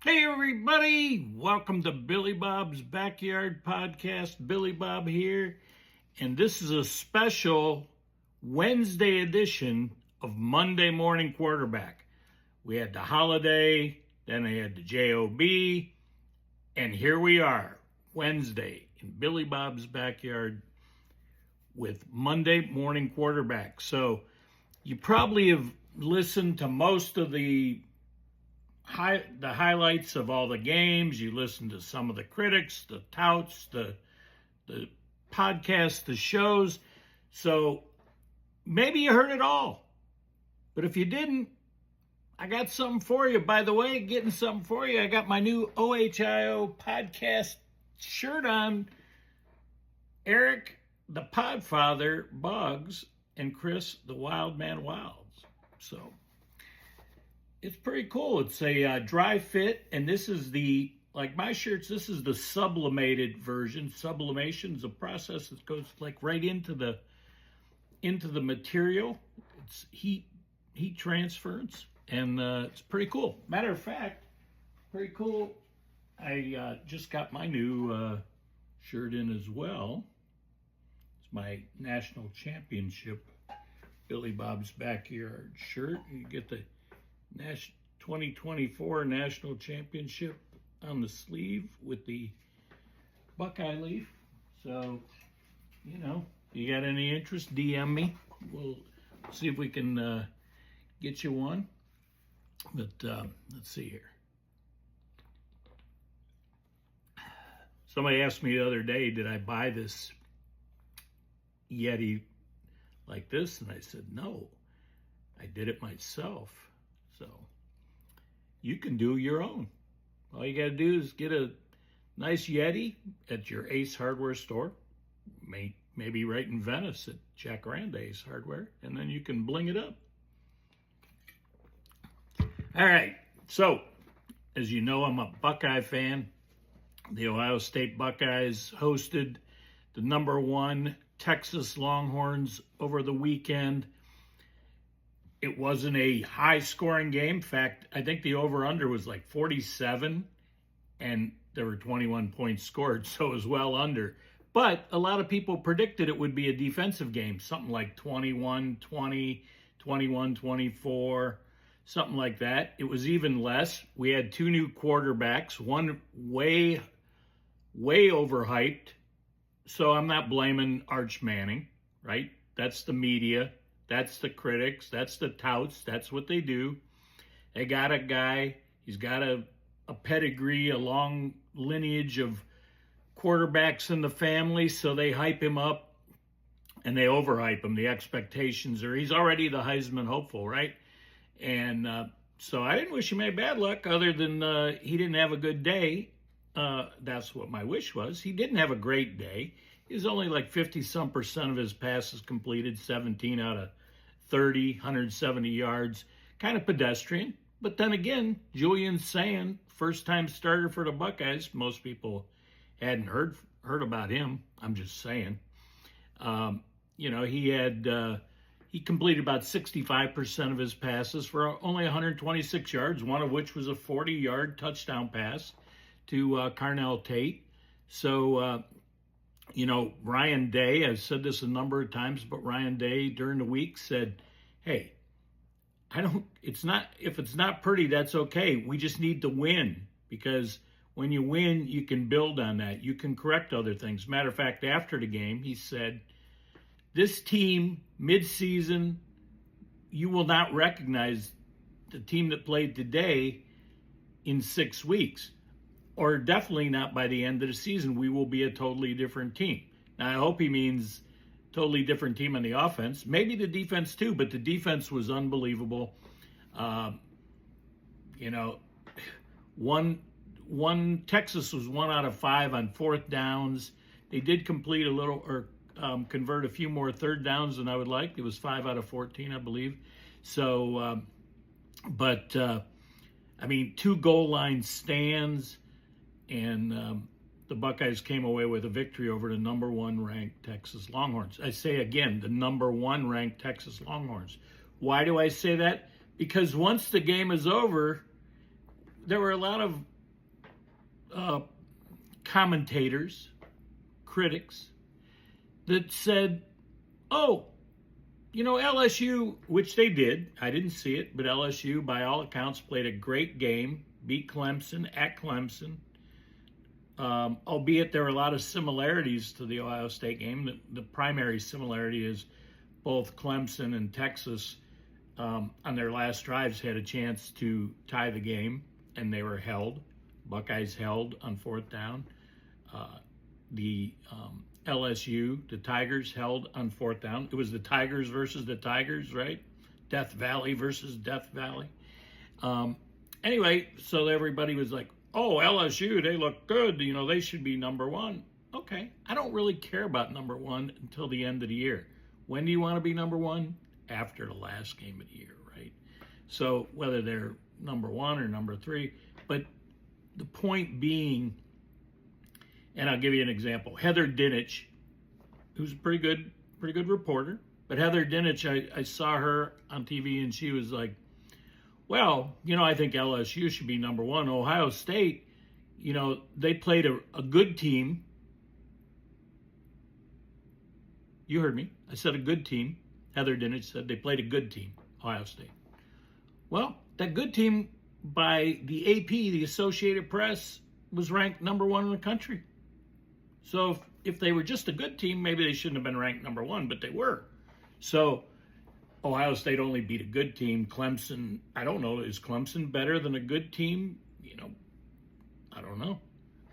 Hey, everybody. Welcome to Billy Bob's Backyard Podcast. Billy Bob here. And this is a special Wednesday edition of Monday Morning Quarterback. We had the holiday, then I had the JOB, and here we are, Wednesday in Billy Bob's Backyard with Monday Morning Quarterback. So you probably have listened to most of the highlights of all the games. You listen to some of the critics, the touts, the podcasts, the shows. So maybe you heard it all. But if you didn't, I got something for you. By the way, getting something for you. I got my new OHIO podcast shirt on. Eric, the Podfather, Buggs, and Chris, the Wild Man Wilds. So it's pretty cool. It's a dry fit, and this is like my shirts, this is the sublimated version. Sublimation is a process that goes like right into the material. It's heat transference, and it's pretty cool. Matter of fact, pretty cool. I just got my new shirt in as well. It's my national championship Billy Bob's Backyard shirt. You get the 2024 National Championship on the sleeve with the Buckeye leaf. So, you got any interest, DM me. We'll see if we can get you one. But let's see here. Somebody asked me the other day, did I buy this Yeti like this? And I said, no, I did it myself. So you can do your own. All you got to do is get a nice Yeti at your Ace Hardware store, maybe right in Venice at Jacaranda Ace Hardware, and then you can bling it up. All right, so as you know, I'm a Buckeye fan. The Ohio State Buckeyes hosted the #1 Texas Longhorns over the weekend. It wasn't a high-scoring game. In fact, I think the over-under was like 47, and there were 21 points scored, so it was well under. But a lot of people predicted it would be a defensive game, something like 21-20, 21-24, something like that. It was even less. We had two new quarterbacks, one way overhyped. So I'm not blaming Arch Manning, right? That's the media. That's the critics. That's the touts. That's what they do. They got a guy. He's got a pedigree, a long lineage of quarterbacks in the family. So they hype him up and they overhype him. The expectations are he's already the Heisman hopeful, right? And so I didn't wish him any bad luck other than he didn't have a good day. That's what my wish was. He didn't have a great day. He was only like 50-some% of his passes completed, 17 out of 30, 170 yards. Kind of pedestrian. But then again, Julian Sand, first-time starter for the Buckeyes. Most people hadn't heard about him. I'm just saying. He completed about 65% of his passes for only 126 yards, one of which was a 40-yard touchdown pass to Carnell Tate. So, Ryan Day, I've said this a number of times, but Ryan Day during the week said, hey, if it's not pretty, that's okay. We just need to win, because when you win, you can build on that. You can correct other things. Matter of fact, after the game, he said, this team, midseason, you will not recognize the team that played today in 6 weeks. Or definitely not by the end of the season. We will be a totally different team. Now, I hope he means totally different team on the offense. Maybe the defense too, but the defense was unbelievable. Texas was 1 out of 5 on fourth downs. They did complete convert a few more third downs than I would like. It was 5 out of 14, I believe. So, 2 goal line stands. And the Buckeyes came away with a victory over the #1 ranked Texas Longhorns. I say again, the #1 ranked Texas Longhorns. Why do I say that? Because once the game is over, there were a lot of commentators, critics, that said, oh, LSU, which they did, I didn't see it, but LSU, by all accounts, played a great game, beat Clemson at Clemson, albeit there were a lot of similarities to the Ohio State game. The primary similarity is both Clemson and Texas on their last drives had a chance to tie the game, and they were held. Buckeyes held on fourth down. The LSU, the Tigers, held on fourth down. It was the Tigers versus the Tigers, right? Death Valley versus Death Valley. Anyway, so everybody was like, oh, LSU, they look good. They should be number one. Okay, I don't really care about number one until the end of the year. When do you want to be number one? After the last game of the year, right? So whether they're number one or number three, but the point being, and I'll give you an example. Heather Dinich, who's a pretty good reporter, but Heather Dinich, I saw her on TV and she was like, well, I think LSU should be number one. Ohio State, they played a good team. You heard me. I said a good team. Heather Dinich said they played a good team, Ohio State. Well, that good team by the AP, the Associated Press, was ranked number one in the country. So if they were just a good team, maybe they shouldn't have been ranked number one, but they were. So Ohio State only beat a good team. Clemson, I don't know, is Clemson better than a good team? I don't know.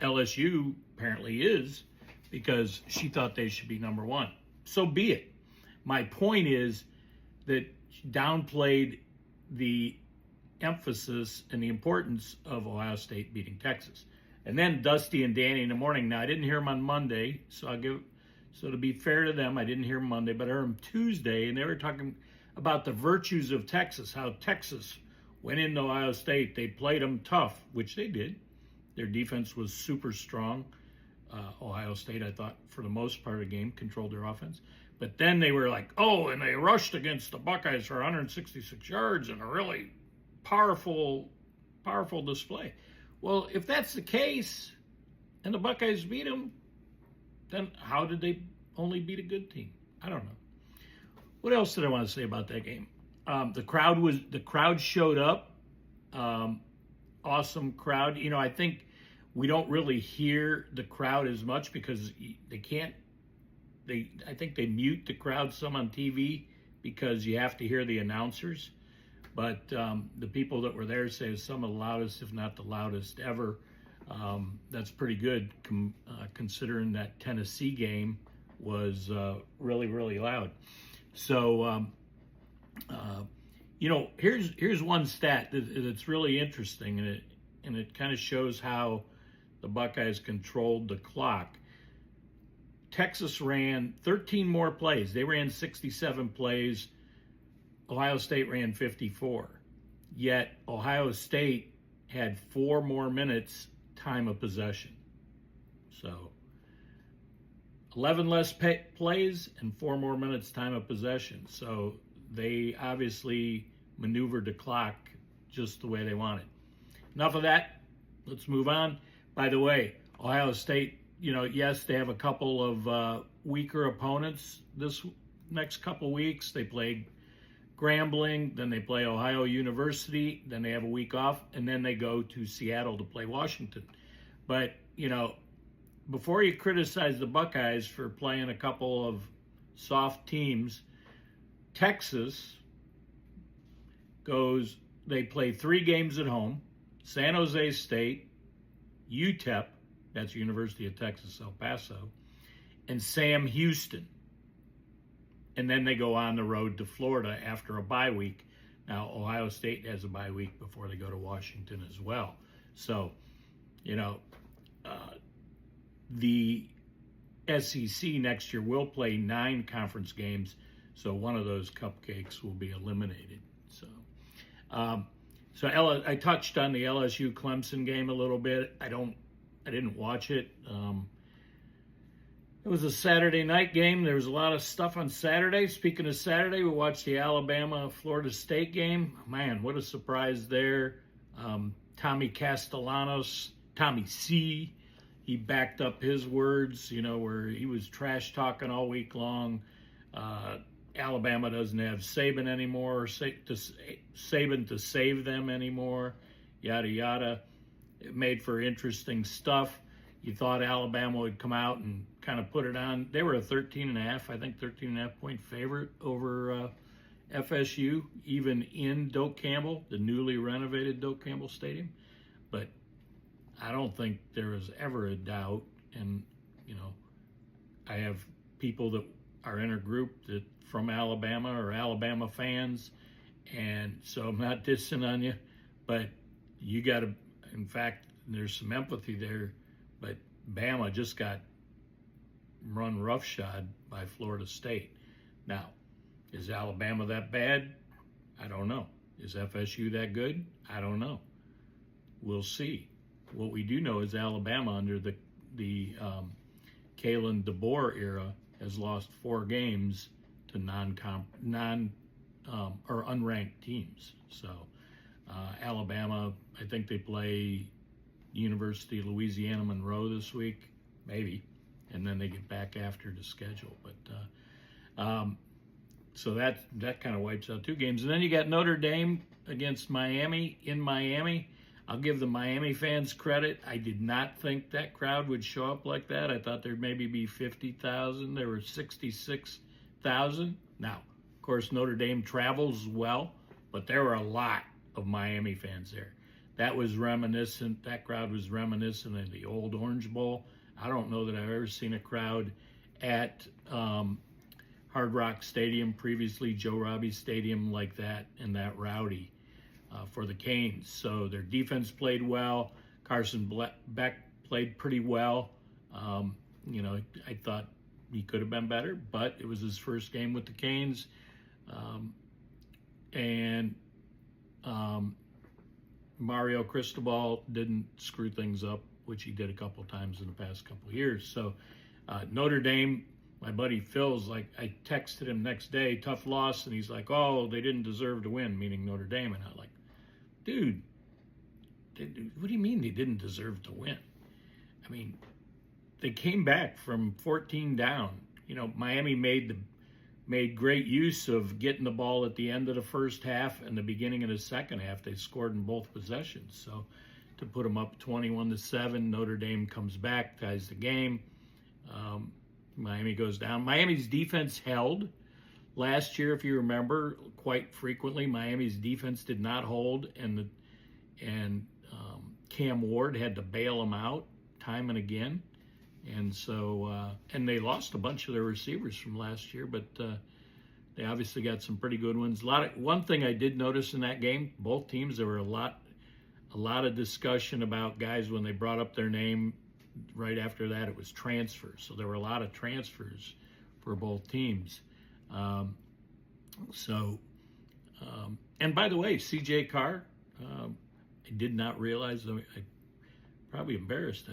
LSU apparently is, because she thought they should be number one. So be it. My point is that she downplayed the emphasis and the importance of Ohio State beating Texas. And then Dusty and Danny in the morning. Now, I didn't hear them on Monday, so to be fair to them, I didn't hear them Monday, but I heard them Tuesday, and they were talking about the virtues of Texas, how Texas went into Ohio State. They played them tough, which they did. Their defense was super strong. Ohio State, I thought, for the most part of the game, controlled their offense. But then they were like, oh, and they rushed against the Buckeyes for 166 yards and a really powerful display. Well, if that's the case, and the Buckeyes beat them, then how did they only beat a good team? I don't know. What else did I want to say about that game? The crowd showed up. Awesome crowd. I think we don't really hear the crowd as much because I think they mute the crowd some on TV because you have to hear the announcers. But the people that were there say it's some of the loudest, if not the loudest ever. That's pretty good considering that Tennessee game was really, really loud. So, here's one stat that's really interesting, and it kind of shows how the Buckeyes controlled the clock. Texas ran 13 more plays. They ran 67 plays. Ohio State ran 54. Yet Ohio State had 4 more minutes time of possession. So 11 less plays and 4 more minutes time of possession. So they obviously maneuvered the clock just the way they wanted. Enough of that. Let's move on. By the way, Ohio State, yes, they have a couple of weaker opponents this next couple weeks. They play Grambling, then they play Ohio University, then they have a week off, and then they go to Seattle to play Washington. But, before you criticize the Buckeyes for playing a couple of soft teams, Texas they play 3 games at home: San Jose State, UTEP, that's University of Texas, El Paso, and Sam Houston. And then they go on the road to Florida after a bye week. Now, Ohio State has a bye week before they go to Washington as well. So, the SEC next year will play 9 conference games, so one of those cupcakes will be eliminated. So, I touched on the LSU Clemson game a little bit. I didn't watch it. It was a Saturday night game. There was a lot of stuff on Saturday. Speaking of Saturday, we watched the Alabama-Florida State game. Man, what a surprise there. Tommy Castellanos Tommy C, he backed up his words, where he was trash talking all week long. Alabama doesn't have Saban anymore, Saban to save them anymore, yada, yada. It made for interesting stuff. You thought Alabama would come out and kind of put it on. They were a 13.5 point favorite over FSU, even in Doak Campbell, the newly renovated Doak Campbell Stadium. But I don't think there was ever a doubt. And, I have people that are in a group that from Alabama or Alabama fans. And so I'm not dissing on you, but you got to, in fact, there's some empathy there. But Bama just got run roughshod by Florida State. Now, is Alabama that bad? I don't know. Is FSU that good? I don't know. We'll see. What we do know is Alabama under the Kalen DeBoer era has lost 4 games to unranked teams. So Alabama, I think they play University of Louisiana Monroe this week, maybe, and then they get back after the schedule. But so that kind of wipes out 2 games, and then you got Notre Dame against Miami in Miami. I'll give the Miami fans credit. I did not think that crowd would show up like that. I thought there'd maybe be 50,000. There were 66,000. Now, of course, Notre Dame travels well, but there were a lot of Miami fans there. That crowd was reminiscent of the old Orange Bowl. I don't know that I've ever seen a crowd at Hard Rock Stadium, previously Joe Robbie Stadium, like that and that rowdy for the Canes. So their defense played well. Carson Beck played pretty well. I thought he could have been better, but it was his first game with the Canes. Mario Cristobal didn't screw things up, which he did a couple times in the past couple of years. So Notre Dame, my buddy Phil's like, I texted him next day, tough loss, and he's like, oh, they didn't deserve to win, meaning Notre Dame. And I'm like, dude, what do you mean they didn't deserve to win? I mean, they came back from 14 down. Miami made great use of getting the ball at the end of the first half and the beginning of the second half. They scored in both possessions. So to put them up 21-7, Notre Dame comes back, ties the game. Miami goes down. Miami's defense held. Last year, if you remember, quite frequently, Miami's defense did not hold, and Cam Ward had to bail them out time and again. And so, and they lost a bunch of their receivers from last year, but they obviously got some pretty good ones. One thing I did notice in that game, both teams, there were a lot of discussion about guys when they brought up their name. Right after that, it was transfers. So there were a lot of transfers for both teams. And by the way, CJ Carr, I did not realize, I'm probably embarrassed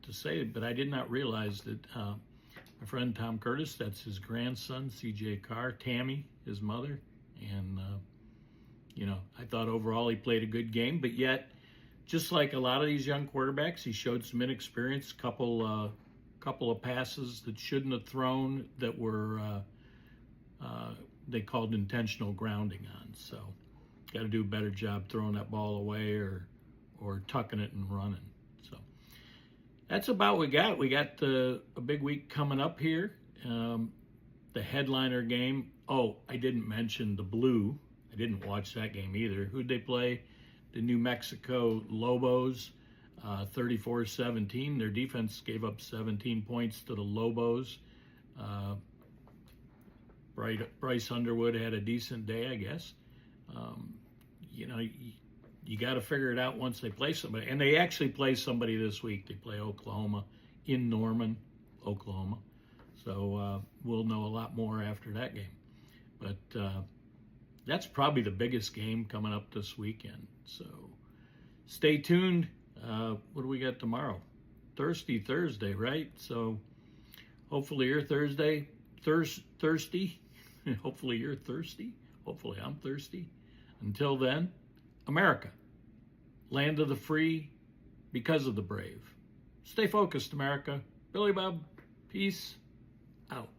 to say it, but I did not realize that my friend Tom Curtis, that's his grandson, CJ Carr, Tammy, his mother. And, I thought overall he played a good game, but yet, just like a lot of these young quarterbacks, he showed some inexperience, couple of passes that shouldn't have thrown that were they called intentional grounding on. So got to do a better job throwing that ball away or tucking it and running. So that's about what we got. We got a big week coming up here. The headliner game. Oh, I didn't mention the Blue. I didn't watch that game either. Who'd they play? The New Mexico Lobos, 34-17. Their defense gave up 17 points to the Lobos. Bryce Underwood had a decent day, I guess. You got to figure it out once they play somebody. And they actually play somebody this week. They play Oklahoma in Norman, Oklahoma. So we'll know a lot more after that game. But that's probably the biggest game coming up this weekend. So stay tuned. What do we got tomorrow? Thirsty Thursday, right? So hopefully you're thirsty. Hopefully you're thirsty. Hopefully I'm thirsty. Until then, America, land of the free. because of the brave. Stay focused, America. Billy Bob, peace out.